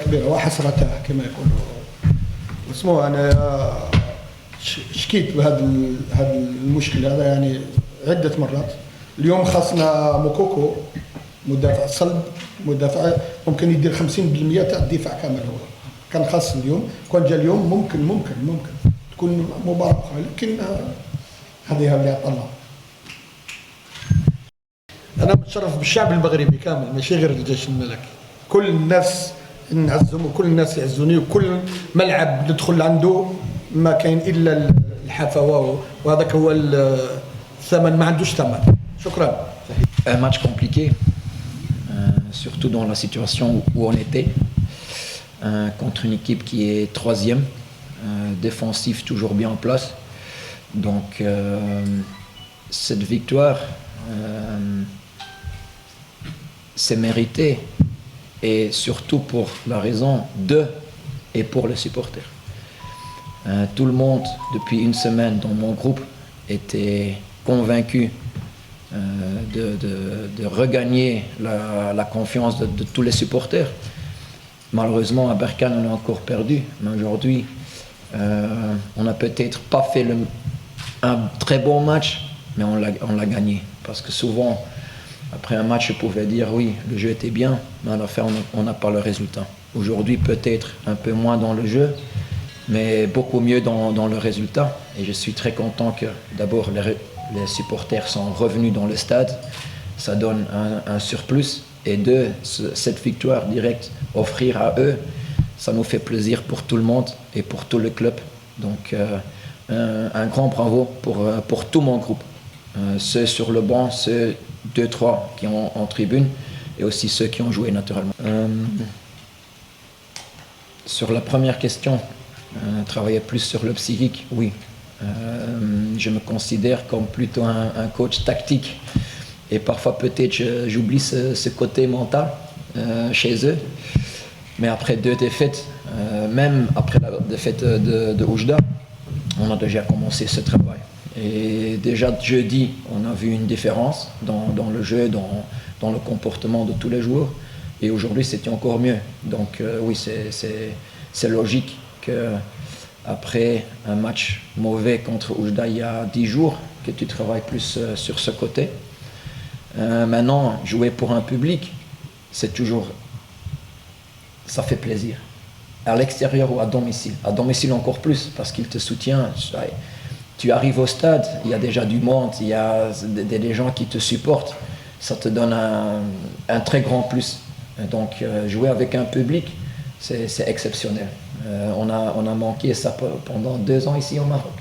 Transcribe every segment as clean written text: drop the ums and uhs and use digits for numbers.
كبيره وحسرتها كما يقولوا. اسمعوا انا شكيت هذا المشكل هذا يعني عده مرات. اليوم خاصنا موكوكو مدافع صلب، مدافع ممكن يدير 50% تاع الدفاع كامل. هو كان خاص اليوم، كون جا اليوم ممكن تكون مباراه اخرى، لكن هذه اللي عطلنا. انا متشرف بالشعب المغربي كامل، ماشي غير الجيش الملكي. كل الناس نعزهم وكل الناس يعزوني، وكل ملعب ندخل عنده ما كاين الا الحفاوه، وهذاك هو الثمن، ما عندوش ثمن. شكرا. Un match compliqué, surtout dans la situation où on était, contre une équipe qui est troisième, défensif toujours bien en place. Donc cette victoire, c'est mérité, et surtout pour la raison de et pour les supporters. Tout le monde, depuis une semaine dans mon groupe, était convaincu de regagner la confiance de tous les supporters. Malheureusement, à Berkane, on a encore perdu, mais aujourd'hui, on n'a peut-être pas fait un très bon match, mais on l'a gagné. Parce que souvent, après un match, je pouvais dire oui, le jeu était bien, mais à la fin, on n'a pas le résultat. Aujourd'hui, peut-être un peu moins dans le jeu, mais beaucoup mieux dans le résultat. Et je suis très content que d'abord les supporters sont revenus dans le stade. Ça donne un surplus. Et deux, cette victoire directe, offrir à eux, ça nous fait plaisir pour tout le monde et pour tout le club. Donc un grand bravo pour tout mon groupe. Ceux sur le banc, ceux 2-3 qui sont en tribune, et aussi ceux qui ont joué naturellement. Sur la première question, travailler plus sur le psychique, oui. Je me considère comme plutôt un coach tactique, et parfois peut-être j'oublie ce côté mental chez eux. Mais après 2 défaites, même après la défaite de Oujda, on a déjà commencé ce travail. Et déjà jeudi, on a vu une différence dans le jeu, dans le comportement de tous les joueurs. Et aujourd'hui, c'était encore mieux. Donc oui, c'est logique qu'après un match mauvais contre Oujda il y a 10 jours, que tu travailles plus sur ce côté. Maintenant, jouer pour un public, c'est toujours... ça fait plaisir. À l'extérieur ou à domicile. À domicile encore plus, parce qu'il te soutient. Tu arrives au stade, il y a déjà du monde, il y a des gens qui te supportent. Ça te donne un très grand plus. Donc jouer avec un public, c'est exceptionnel. On a manqué ça pendant 2 ans ici au Maroc.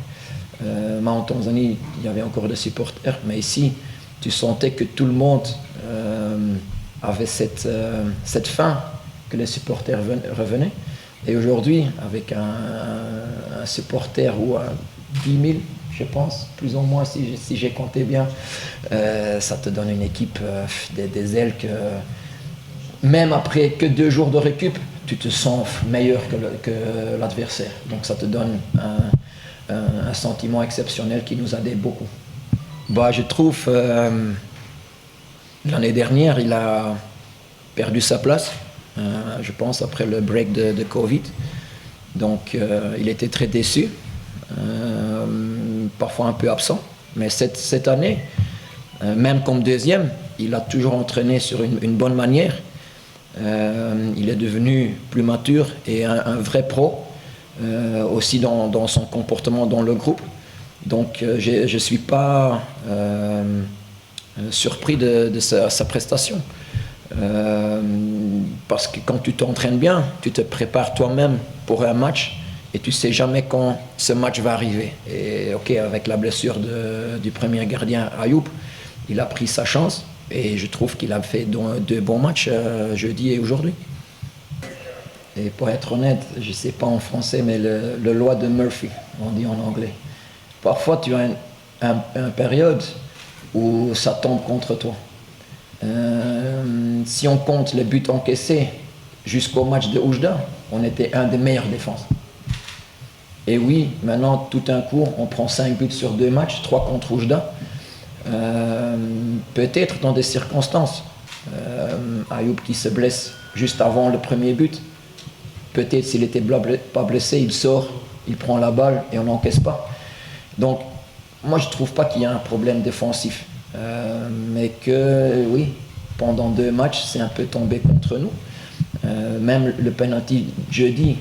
Mais en Tanzanie, il y avait encore des supporters. Mais ici, tu sentais que tout le monde avait cette faim que les supporters revenaient. Et aujourd'hui, avec un supporter ou 10 000, je pense, plus ou moins, si j'ai compté bien, ça te donne une équipe, des ailes que, même après que 2 jours de récup, tu te sens meilleur que l'adversaire. Donc ça te donne un sentiment exceptionnel qui nous aide beaucoup. Bah, je trouve, l'année dernière, il a perdu sa place, je pense, après le break de Covid. Donc il était très déçu. Parfois un peu absent, mais cette année, même comme deuxième, il a toujours entraîné sur une bonne manière. Il est devenu plus mature et un vrai pro, aussi dans son comportement dans le groupe. Donc je ne suis pas surpris de sa prestation. Parce que quand tu t'entraînes bien, tu te prépares toi-même pour un match, et tu ne sais jamais quand ce match va arriver. Et ok, avec la blessure du premier gardien Ayoub, il a pris sa chance, et je trouve qu'il a fait 2 bons matchs jeudi et aujourd'hui. Et pour être honnête, je ne sais pas en français, mais le loi de Murphy, on dit en anglais. Parfois tu as une période où ça tombe contre toi. Si on compte les buts encaissés jusqu'au match de Oujda, on était un des meilleures défenses. Et oui, maintenant, tout un coup, on prend 5 buts sur 2 matchs, 3 contre Oujda. Peut-être dans des circonstances. Ayoub qui se blesse juste avant le premier but. peut-être s'il n'était pas blessé, il sort, il prend la balle et on n'encaisse pas. Donc, moi, je ne trouve pas qu'il y a un problème défensif. Mais que, oui, pendant 2 matchs, c'est un peu tombé contre nous. Même le penalty jeudi,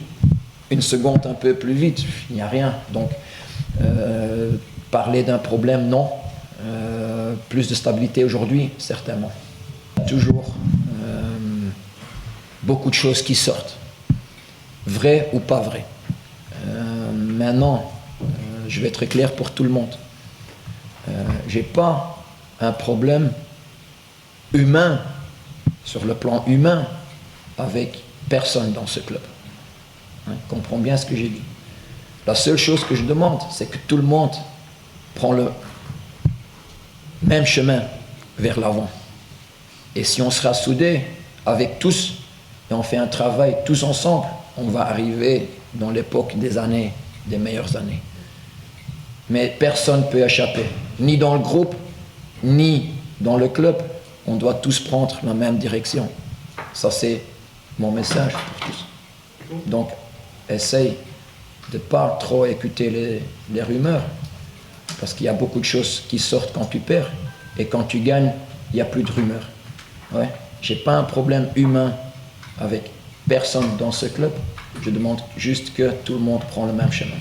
1 seconde un peu plus vite, il n'y a rien. Donc, parler d'un problème, non. Plus de stabilité aujourd'hui, certainement. Toujours beaucoup de choses qui sortent, vraies ou pas vraies. Maintenant, je vais être clair pour tout le monde. J'ai pas un problème humain, sur le plan humain, avec personne dans ce club. Comprends bien ce que j'ai dit. La seule chose que je demande, c'est que tout le monde prend le même chemin vers l'avant. Et si on sera soudés avec tous, et on fait un travail tous ensemble, on va arriver dans l'époque des meilleures années. Mais personne ne peut échapper, ni dans le groupe, ni dans le club. On doit tous prendre la même direction. Ça, c'est mon message pour tous. Donc, essaye de ne pas trop écouter les rumeurs, parce qu'il y a beaucoup de choses qui sortent quand tu perds, et quand tu gagnes, il n'y a plus de rumeurs. Ouais. Je n'ai pas un problème humain avec personne dans ce club. Je demande juste que tout le monde prenne le même chemin.